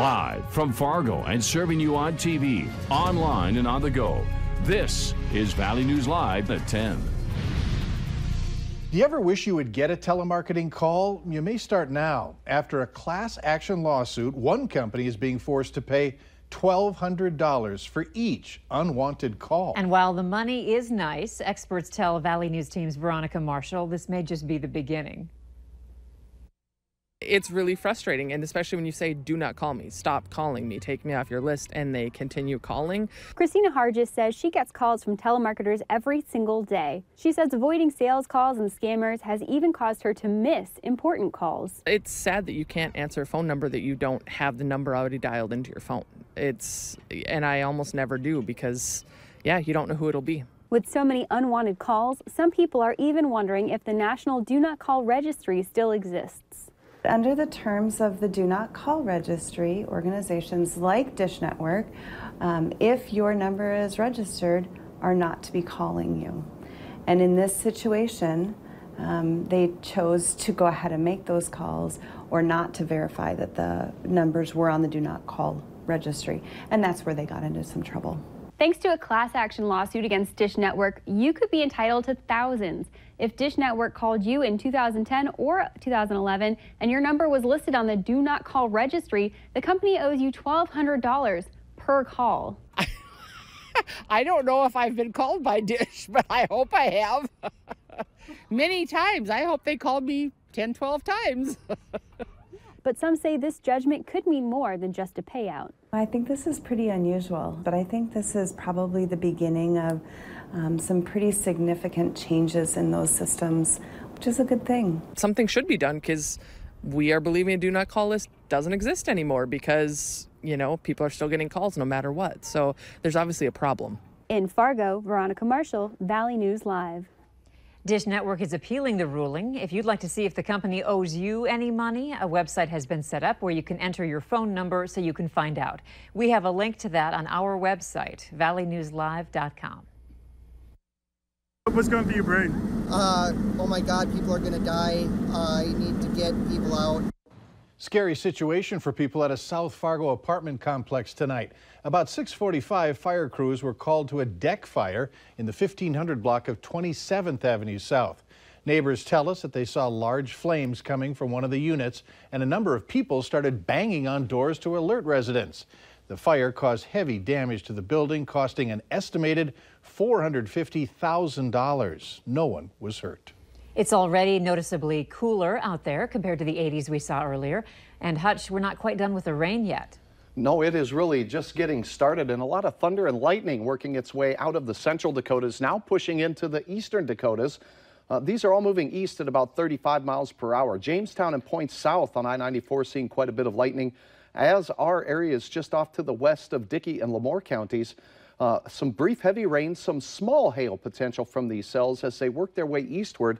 Live from Fargo and serving you on TV, online, and on the go. This is Valley News Live at 10. Do you ever wish you would get a telemarketing call? You may start now. After a class action lawsuit, one company is being forced to pay $1,200 for each unwanted call. And while the money is nice, experts tell Valley News Team's Veronica Marshall this may just be the beginning. It's really frustrating, and especially when you say, do not call me, stop calling me, take me off your list, and they continue calling. Christina Hargis says she gets calls from telemarketers every single day. She says avoiding sales calls and scammers has even caused her to miss important calls. It's sad that you can't answer a phone number that you don't have the number already dialed into your phone. And I almost never do because, yeah, you don't know who it'll be. With so many unwanted calls, some people are even wondering if the National Do Not Call Registry still exists. Under the terms of the Do Not Call Registry, organizations like Dish Network, if your number is registered, are not to be calling you. And in this situation, they chose to go ahead and make those calls or not to verify that the numbers were on the Do Not Call Registry. And that's where they got into some trouble. Thanks to a class action lawsuit against Dish Network, you could be entitled to thousands. If Dish Network called you in 2010 or 2011 and your number was listed on the Do Not Call Registry, the company owes you $1,200 per call. I don't know if I've been called by Dish, but I hope I have. Many times. I hope they called me 10, 12 times. But some say this judgment could mean more than just a payout. I think this is pretty unusual, but I think this is probably the beginning of some pretty significant changes in those systems, which is a good thing. Something should be done because we are believing a Do Not Call list doesn't exist anymore because, you know, people are still getting calls no matter what. So there's obviously a problem. In Fargo, Veronica Marshall, Valley News Live. Dish Network is appealing the ruling. If you'd like to see if the company owes you any money, a website has been set up where you can enter your phone number so you can find out. We have a link to that on our website, valleynewslive.com. What's going through your brain? Oh my God, people are going to die. I need to get people out. Scary situation for people at a South Fargo apartment complex tonight. About 6:45, fire crews were called to a deck fire in the 1500 block of 27th Avenue South. Neighbors tell us that they saw large flames coming from one of the units, and a number of people started banging on doors to alert residents. The fire caused heavy damage to the building, costing an estimated $450,000. No one was hurt. It's already noticeably cooler out there compared to the 80s we saw earlier. And Hutch, we're not quite done with the rain yet. No, it is really just getting started, and a lot of thunder and lightning working its way out of the central Dakotas, now pushing into the eastern Dakotas. These are all moving east at about 35 miles per hour. Jamestown and Point South on I-94 seeing quite a bit of lightning, as are areas just off to the west of Dickey and Lemoore counties. Some brief heavy rain, some small hail potential from these cells as they work their way eastward.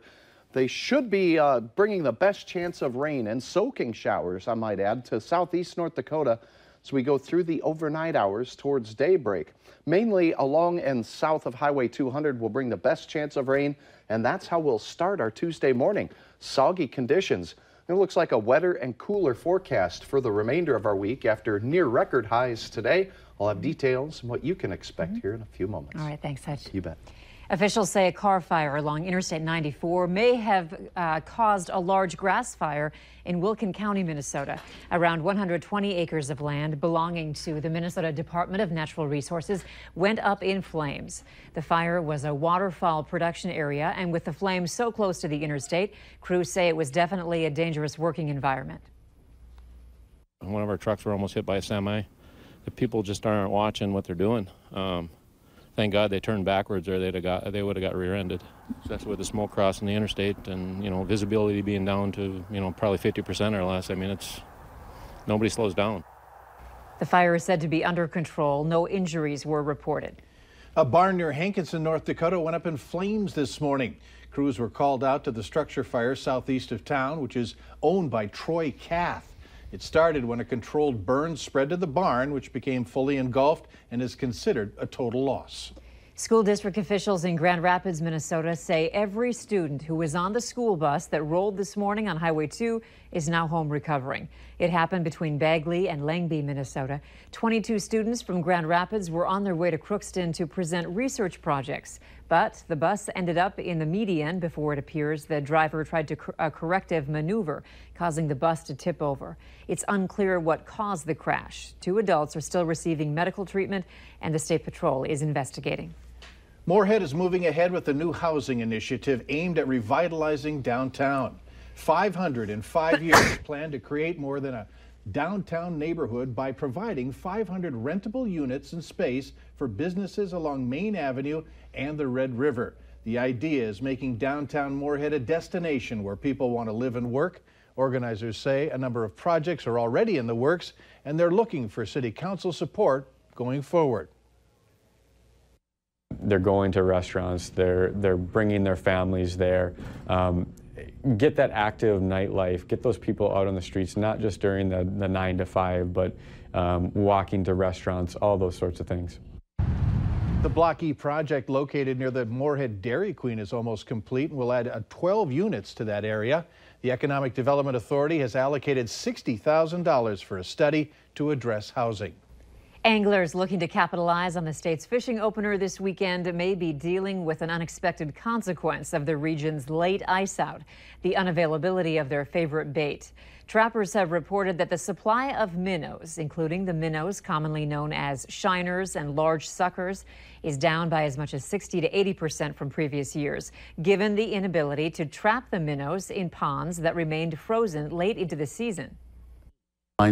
They should be bringing the best chance of rain and soaking showers, I might add, to southeast North Dakota as we go through the overnight hours towards daybreak. Mainly along and south of Highway 200 will bring the best chance of rain, and that's how we'll start our Tuesday morning. Soggy conditions. It looks like a wetter and cooler forecast for the remainder of our week after near record highs today. I'll have details and what you can expect here in a few moments. All right, thanks, Hutch. You bet. Officials say a car fire along Interstate 94 may have caused a large grass fire in Wilkin County, Minnesota. Around 120 acres of land belonging to the Minnesota Department of Natural Resources went up in flames. The fire was a waterfowl production area, and with the flames so close to the interstate, crews say it was definitely a dangerous working environment. One of our trucks were almost hit by a semi. The people just aren't watching what they're doing. Thank God they turned backwards, or they would have got rear-ended. Especially with the smoke crossing the interstate, and visibility being down to probably 50% or less. I mean, nobody slows down. The fire is said to be under control. No injuries were reported. A barn near Hankinson, North Dakota went up in flames this morning. Crews were called out to the structure fire southeast of town, which is owned by Troy Cath. It started when a controlled burn spread to the barn, which became fully engulfed and is considered a total loss. School district officials in Grand Rapids, Minnesota say every student who was on the school bus that rolled this morning on Highway 2 is now home recovering. It happened between Bagley and Langby, Minnesota. 22 students from Grand Rapids were on their way to Crookston to present research projects, but the bus ended up in the median before it appears the driver tried to a corrective maneuver, causing the bus to tip over. It's unclear what caused the crash. 2 adults are still receiving medical treatment, and the State Patrol is investigating. Moorhead is moving ahead with a new housing initiative aimed at revitalizing downtown. 500 in 5 years plan to create more than a downtown neighborhood by providing 500 rentable units and space for businesses along Main Avenue and the Red River. The idea is making downtown Moorhead a destination where people want to live and work. Organizers say a number of projects are already in the works, and they're looking for City Council support going forward. They're going to restaurants, they're bringing their families there. Get that active nightlife, get those people out on the streets, not just during the 9 to 5, but walking to restaurants, all those sorts of things. The Block E project located near the Moorhead Dairy Queen is almost complete and will add 12 units to that area. The Economic Development Authority has allocated $60,000 for a study to address housing. Anglers looking to capitalize on the state's fishing opener this weekend may be dealing with an unexpected consequence of the region's late ice out, the unavailability of their favorite bait. Trappers have reported that the supply of minnows, including the minnows commonly known as shiners and large suckers, is down by as much as 60 to 80% from previous years, given the inability to trap the minnows in ponds that remained frozen late into the season.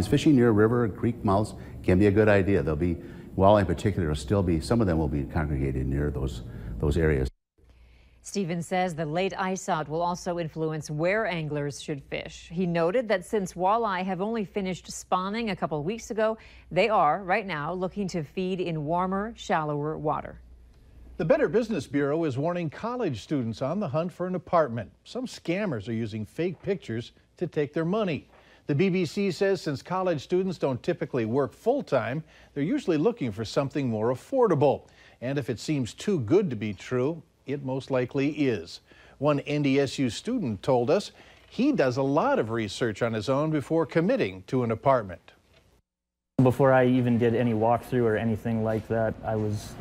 Fishing near river and creek mouths can be a good idea. There'll be, walleye in particular, will still be, some of them will be congregated near those areas. Stevens says the late ice out will also influence where anglers should fish. He noted that since walleye have only finished spawning a couple weeks ago, they are right now looking to feed in warmer, shallower water. The Better Business Bureau is warning college students on the hunt for an apartment. Some scammers are using fake pictures to take their money. The BBC says since college students don't typically work full-time, they're usually looking for something more affordable. And if it seems too good to be true, it most likely is. One NDSU student told us he does a lot of research on his own before committing to an apartment. Before I even did any walkthrough or anything like that, I was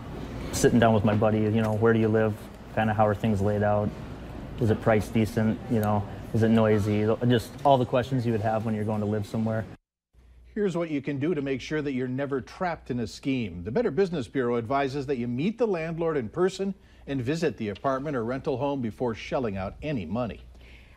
sitting down with my buddy, where do you live? Kind of how are things laid out? Is it price decent? Is it noisy? Just all the questions you would have when you're going to live somewhere. Here's what you can do to make sure that you're never trapped in a scheme. The Better Business Bureau advises that you meet the landlord in person and visit the apartment or rental home before shelling out any money.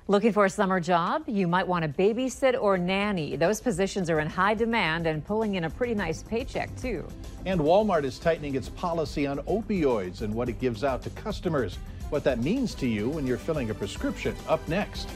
Looking for a summer job? You might want to babysit or nanny. Those positions are in high demand and pulling in a pretty nice paycheck, too. And Walmart is tightening its policy on opioids and what it gives out to customers. What that means to you when you're filling a prescription. Up next.